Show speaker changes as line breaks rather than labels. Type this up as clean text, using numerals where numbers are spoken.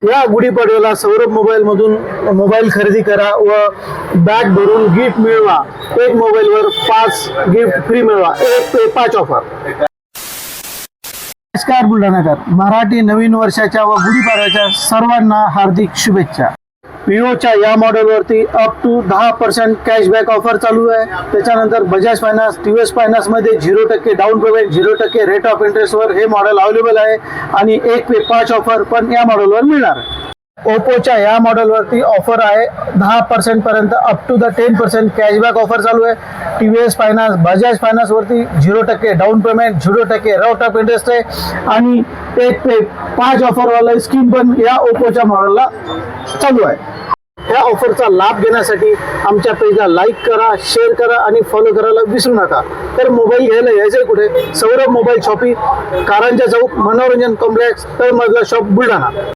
या गुढीपाडव्याला सौरभ मोबाईल मधून मोबाईल खरेदी करा व बॅग भरून गिफ्ट मिळवा। एक मोबाईलवर 5 गिफ्ट फ्री मिळवा। 1 पे 5 ऑफर। नमस्कार बुलढाणाकर, मराठी नवीन वर्षाच्या व गुढीपाडव्याच्या सर्वांना हार्दिक शुभेच्छा। विवोच्या या मॉडेलवरती अप टू 10% कॅशबॅक ऑफर चालू आहे। त्याच्यानंतर बजाज फायनान्स, टीव्हीएस फायनान्स मध्ये 0% डाऊन पेमेंट, 0% रेट ऑफ इंटरेस्टवर हे मॉडेल अवेलेबल आहे आणि 1 पे 5 ऑफर पण या मॉडेलवर मिळणार आहे। ओप्पोच्या या मॉडेलवरती ऑफर आहे 10% पर्यंत अप टू 10% कॅशबॅक ऑफर चालू आहे। टीव्हीएस फायनान्स, बजाज फायनान्स वरती 0% down payment, 0% rate of interest आहे आणि 1 पे 5 ऑफर वाला स्कीम पण या ओप्पोच्या मॉडेलला चालू आहे। या ऑफरचा लाभ घेण्यासाठी आमच्या पेजला लाईक करा, शेअर करा आणि फॉलो करायला विसरू नका। तर मोबाईल घ्यायला यायचंय कुठे? सौरभ मोबाईल शॉपिंग, कारंजा चौक, मनोरंजन कॉम्प्लेक्स, तळमजला शॉप, बुलढाणा।